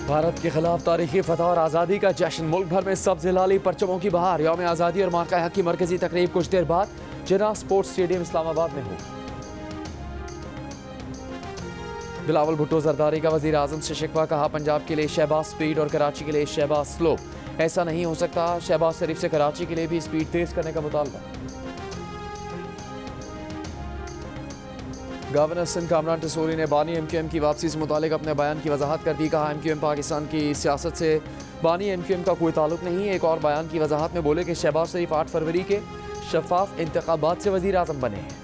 भारत के खिलाफ तारीखी फतह और आज़ादी का जश्न। मुल्क भर में सब्ज़ हिलाली परचमों की बहार। यौम आज़ादी और मार्का हक की मरकजी तकरीब कुछ देर बाद जिन्ना स्पोर्ट्स स्टेडियम इस्लामाबाद में होगी। बिलावल भुट्टो जरदारी का वज़ीर आज़म से शिकवा। कहा पंजाब के लिए शहबाज स्पीड और कराची के लिए शहबाज स्लो। ऐसा नहीं हो सकता। शहबाज शरीफ से कराची के लिए भी स्पीड तेज करने का मुतालबा। गवर्नर सिंध कामरान टसूरी ने बानी एमक्यूएम की वापसी से मुतालिक अपने बयान की वजाहत कर दी। कहा एमक्यूएम पाकिस्तान की सियासत से बानी एमक्यूएम का कोई ताल्लुक नहीं। एक और बयान की वजाहत में बोले कि शहबाज शरीफ 8 फरवरी के शफाफ इंतखाबात से वज़ीर आज़म बने हैं।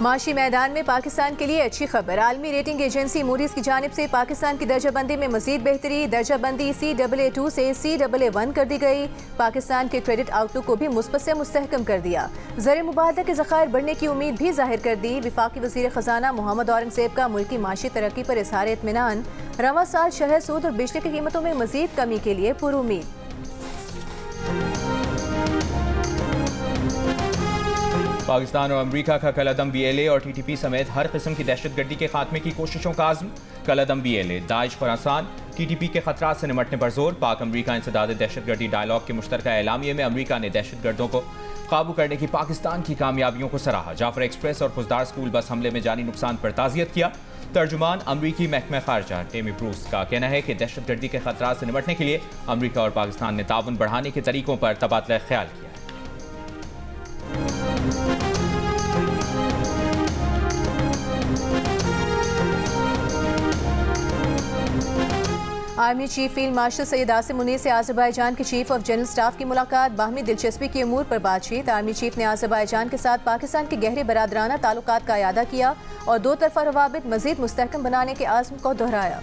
माशी मैदान में पाकिस्तान के लिए अच्छी खबर। आलमी रेटिंग एजेंसी मूडीज की जानिब से पाकिस्तान की दर्जाबंदी में मजीद बेहतरी। दर्जाबंदी CAA2 से CAA1 कर दी गई। पाकिस्तान के क्रेडिट आउटलुक को भी मुस्बत से मुस्तहकम कर दिया। ज़र मुबादला के ज़खायर बढ़ने की उम्मीद भी जाहिर कर दी। वफाकी वज़ीर ख़जाना मोहम्मद औरंगज़ेब का मुल्की माशी तरक्की पर इज़हार इत्मीनान। रवां साल शरह सूद और बिजली की कीमतों में मजीद कमी के लिए पुरुमीद। पाकिस्तान और अमरीका का कलअदम BLA और TTP समेत हर किस्म की दहशतगर्दी के खात्मे की कोशिशों का आज़म। कलअदम BLA दाइश खुरासान TTP के खतरात से निमटने पर जोर। पाक अमरीका इंसदाद दहशतगर्दी डायलॉग के मुश्तरका एलामिये में अमरीका ने दहशतगर्दों को काबू करने की पाकिस्तान की कामयाबियों को सराहा। जाफर एक्सप्रेस और फुजदार स्कूल बस हमले में जानी नुकसान पर ताज़ियत किया। तर्जुमान अमरीकी महकमा खारजा टेमी ब्रूस का कहना है कि दहशतगर्दी के खतरात से निमटने के लिए अमरीका और पाकिस्तान ने ताउन बढ़ाने के तरीकों पर तबादला ख्याल किया। Army chief field marshal Syed Asim Munir से अज़रबैजान के चीफ ऑफ जनरल स्टाफ की मुलाकात। बाहमी दिलचस्पी के अमूर पर बातचीत। आर्मी चीफ ने अज़रबैजान के साथ पाकिस्तान के गहरे बरादराना ताल्लुकात का इयादा किया और दो तरफा रवाबित मजीद मुस्तहकम बनाने के आज़म को दोहराया।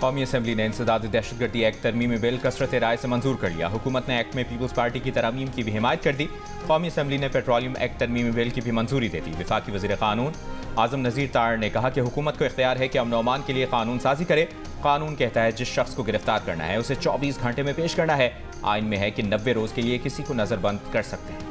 कौमी असम्बली ने इंसदाद दहशतगर्दी एक्ट तरमीमी बिल कसरत राय से मंजूर कर लिया। हुकूमत ने एक्ट में पीपल्स पार्टी की तरमीम की भी हिमायत कर दी। कौमी असम्बली ने पेट्रोलियम एक्ट तरमीमी बिल की भी मंजूरी दे दी। वफाकी वज़ीर कानून आज़म नज़ीर तार ने कहा कि हुकूमत को इख्तियार है कि अमन अमान के लिए कानून साजी करे। कानून कहता है जिस शख्स को गिरफ्तार करना है उसे 24 घंटे में पेश करना है। आइन में है कि 90 रोज़ के लिए किसी को नज़रबंद कर सकते हैं।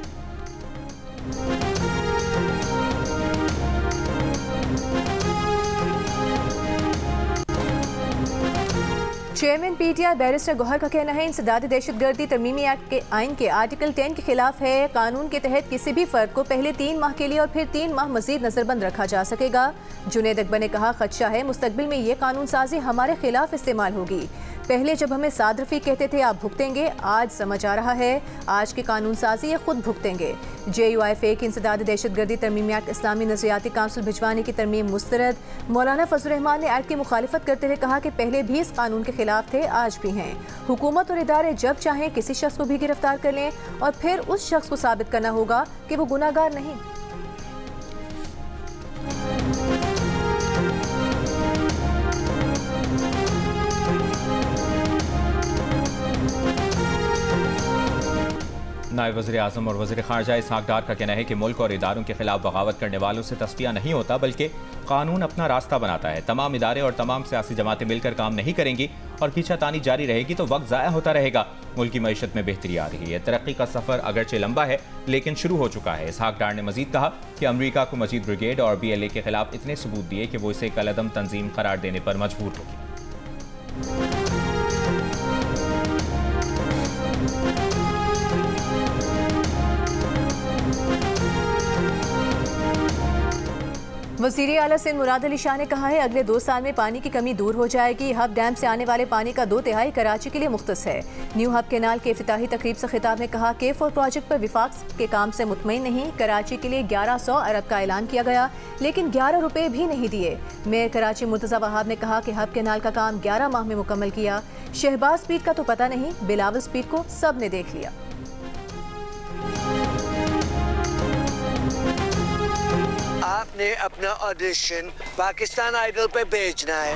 चेयरमैन PTI बैरिस्टर गौहर का कहना है इंसदाद दहशतगर्दी तरमीमी एक्ट के आइन के आर्टिकल 10 के खिलाफ है। कानून के तहत किसी भी फर्द को पहले 3 माह के लिए और फिर 3 माह मजीद नजरबंद रखा जा सकेगा। जुनेद अकबर ने कहा खदशा है मुस्तकबिल में ये कानून साजी हमारे खिलाफ इस्तेमाल होगी। पहले जब हमें साद रफी कहते थे आप भुगतेंगे, आज समझ आ रहा है आज की कानून साजी ये खुद भुगतेंगे। JUIFA की इंसदाद दहशतगर्दी तरमीमी एक्ट इस्लामी नजरियाती काउंसिल भिजवाने की तरमीम मुस्तरद। मौलाना फजल रहमान ने एक्ट की मुखालिफत करते हुए कहा कि पहले भी इस कानून के खिलाफ थे, आज भी हैं। हुकूमत और इदारे जब चाहें किसी शख्स को भी गिरफ्तार कर लें और फिर उस शख्स को साबित करना होगा कि वो गुनाहगार नहीं। नायब वज़ीर आज़म और वज़ीर ख़ारजा इसहाक़ डार का कहना है कि मुल्क और इदारों के खिलाफ बगावत करने वालों से तस्फिया नहीं होता बल्कि कानून अपना रास्ता बनाता है। तमाम इदारे और तमाम सियासी जमातें मिलकर काम नहीं करेंगी और खींचातानी जारी रहेगी तो वक्त ज़ाया होता रहेगा। मुल्क की मईशत में बेहतरी आ रही है। तरक्की का सफ़र अगरचे लंबा है लेकिन शुरू हो चुका है। इसहाक़ डार ने मजीद कहा कि अमरीका को मजीद ब्रिगेड और BLA के खिलाफ इतने सबूत दिए कि वो इसे कलअदम तंजीम करार देने पर मजबूर होगी। वज़ीर आला सिंध मुराद अली शाह ने कहा है अगले 2 साल में पानी की कमी दूर हो जाएगी। हब डैम से आने वाले पानी का 2/3 कराची के लिए मुख्तस है। न्यू हब केनाल के इफ्तिताही तकरीब से खिताब में कहा K4 प्रोजेक्ट पर विफाक के काम से मुतमईन नहीं। कराची के लिए 1100 अरब का ऐलान किया गया लेकिन 11 रुपए भी नहीं दिए। मेयर कराची मुर्तज़ा वहाब ने कहा कि हब केनाल का काम 11 माह में मुकम्मल किया। शहबाज स्पीड का तो पता नहीं, बिलावल स्पीड को सब ने देख लिया। आपने अपना ऑडिशन पाकिस्तान आइडल पे भेजना है।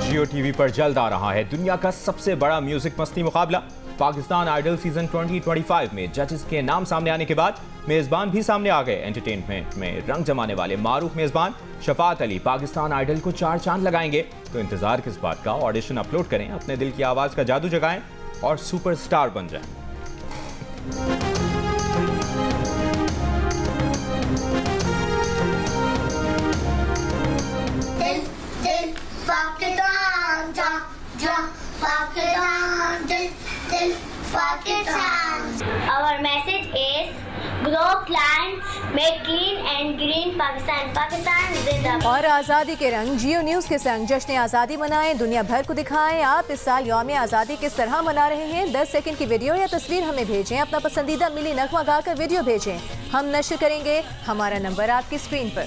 जियो TV पर जल्द आ रहा है दुनिया का सबसे बड़ा म्यूजिक मस्ती मुकाबला। पाकिस्तान आइडल सीजन 2025 में जजेस के नाम सामने आने के बाद मेजबान भी सामने आ गए। एंटरटेनमेंट में रंग जमाने वाले मारूफ मेजबान शफात अली पाकिस्तान आइडल को 4 चांद लगाएंगे। तो इंतजार किस बात का, ऑडिशन अपलोड करें, अपने दिल की आवाज का जादू जगाएं और सुपरस्टार बन जाएं। Our message is grow plants, make clean and green Pakistan. Pakistan जिंदाबाद। और आज़ादी के रंग जियो न्यूज़ के संग जश्न आज़ादी मनाएं, दुनिया भर को दिखाएं आप इस साल यौम आज़ादी किस तरह मना रहे हैं। 10 सेकंड की वीडियो या तस्वीर हमें भेजें, अपना पसंदीदा मिली नगमा गाकर वीडियो भेजें, हम नशर करेंगे। हमारा नंबर आपकी स्क्रीन पर।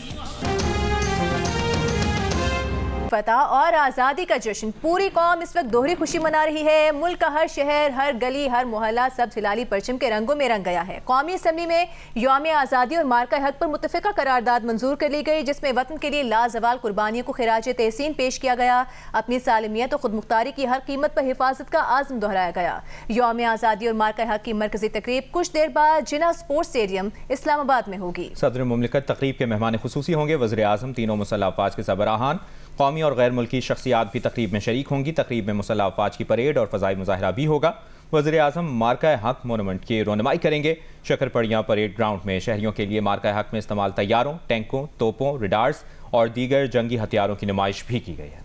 फतह और आज़ादी का जश्न, पूरी कौम इस वक्त दोहरी खुशी मना रही है। मुल्क का हर शहर, हर गली, हर मोहल्ला सब हिलाली परचम के रंगों में रंग गया है। कौमी असम्बली में यौम आज़ादी और मार्का हक पर मुत्तफ़िका करारदाद मंजूर कर ली गई, जिसमें वतन के लिए लाजवाल कुर्बानियों को खिराज तहसीन पेश किया गया। अपनी सालमियत और खुद मुख्तारी की हर कीमत पर हिफाजत का आज़म दोहराया गया। यौम आज़ादी और मार्का हक की मरकजी तकरीब कुछ देर बाद जिन्ना स्पोर्ट्स स्टेडियम इस्लामाबाद में होगी। सदर मुमलिकत तकरीब के मेहमान खुसूसी होंगे। वज़ीर आज़म, तीनों मुसल्लह अफ़वाज के सरबराहान, कौमी और गैर मुल्की शख्सियात भी तकरीब में शरीक होंगी। तकरीब में मुसल्लह अफ़वाज की परेड और फ़ज़ाई मुज़ाहरा भी होगा। वज़ीर आज़म मार्का हक मोनूमेंट की रोनमाई करेंगे। शक्करपड़ियाँ परेड ग्राउंड में शहरियों के लिए मार्का हक में इस्तेमाल तैयारों, टैंकों, तोपों, रिडार्स और दीगर जंगी हथियारों की नुमाइश भी की गई है।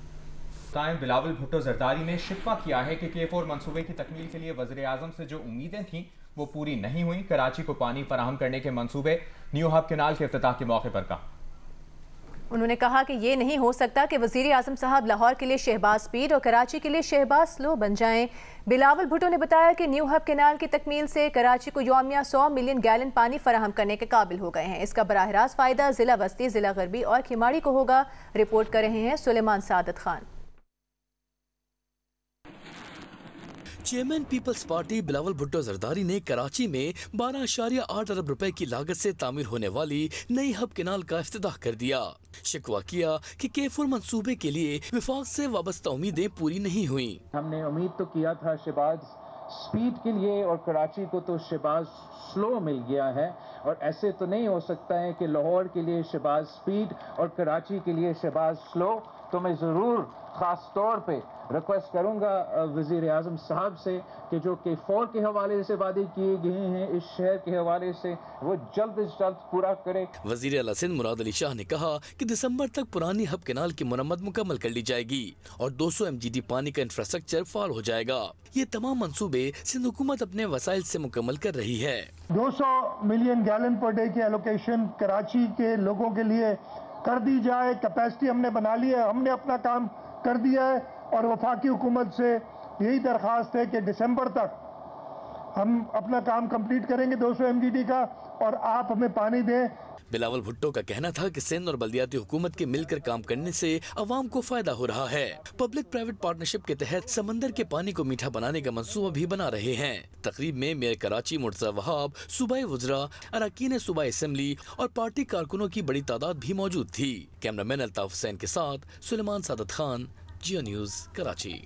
कायम बिलावल भुट्टो जरदारी ने शिकवा किया है कि K4 मंसूबे की तकमील के लिए वज़ीर आज़म से जो उम्मीदें थीं वो पूरी नहीं हुई। कराची को पानी फराहम करने के मंसूबे न्यू हब कैनाल के इफ्तिताह के मौके पर कहा। उन्होंने कहा कि ये नहीं हो सकता कि वज़ीर आज़म साहब लाहौर के लिए शहबाज स्पीड और कराची के लिए शहबाज स्लो बन जाएं। बिलावल भुट्टो ने बताया कि न्यू हब कैनाल की तकमील से कराची को यौमिया 100 मिलियन गैलन पानी फराहम करने के काबिल हो गए हैं। इसका बराह रास्त फ़ायदा ज़िला वस्ती, ज़िला गरबी और खिमाड़ी को होगा। रिपोर्ट कर रहे हैं सुलेमान सादत खान। चेयरमैन पीपल्स पार्टी बिलावल भुट्टो जरदारी ने कराची में 12.8 अरब रुपए की लागत से तामीर होने वाली नई हब कैनाल का इफ्तिताह कर दिया। शिकवा किया कि K4 मंसूबे के लिए विफाक से वाबस्ता उम्मीदें पूरी नहीं हुई। हमने उम्मीद तो किया था शहबाज स्पीड के लिए और कराची को तो शहबाज स्लो मिल गया है, और ऐसे तो नहीं हो सकता है कि लाहौर के लिए शहबाज स्पीड और कराची के लिए शहबाज स्लो। तो मैं ज़रूर ख़ास तौर पे रिक्वेस्ट करूंगा वज़ीर आज़म साहब से कि जो K4 के हवाले से वादे किए गए हैं इस शहर के हवाले से वो जल्द से जल्द पूरा करे। वज़ीर आला सिंध मुराद अली शाह ने कहा कि दिसंबर तक पुरानी हब कैनाल की मुरम्मत मुकम्मल कर ली जाएगी और 200 MGD पानी का इंफ्रास्ट्रक्चर फाल हो जाएगा। ये तमाम मंसूबे सिंध हुकूमत अपने वसाइल से मुकम्मल कर रही है। 200 मिलियन गैलन पर डे की एलोकेशन कराची के लोगों के लिए कर दी जाए। कैपेसिटी हमने बना ली है, हमने अपना काम कर दिया है और वफाकी हुकूमत से यही दरख्वास्त है कि दिसंबर तक हम अपना काम कंप्लीट करेंगे 200 MGD का, और आप हमें पानी दें। बिलावल भुट्टो का कहना था कि सिंध और बल्दियाती हुकूमत के मिलकर काम करने से अवाम को फायदा हो रहा है। पब्लिक प्राइवेट पार्टनरशिप के तहत समंदर के पानी को मीठा बनाने का मंसूबा भी बना रहे हैं। तकरीब में मेयर कराची मुर्तज़ा वहाब, सूबाई वज़रा, अरकान सूबाई असम्बली और पार्टी कारकुनों की बड़ी तादाद भी मौजूद थी। कैमरामैन अल्ताफ हुसैन के साथ सुलेमान सादत खान, जियो न्यूज़, कराची।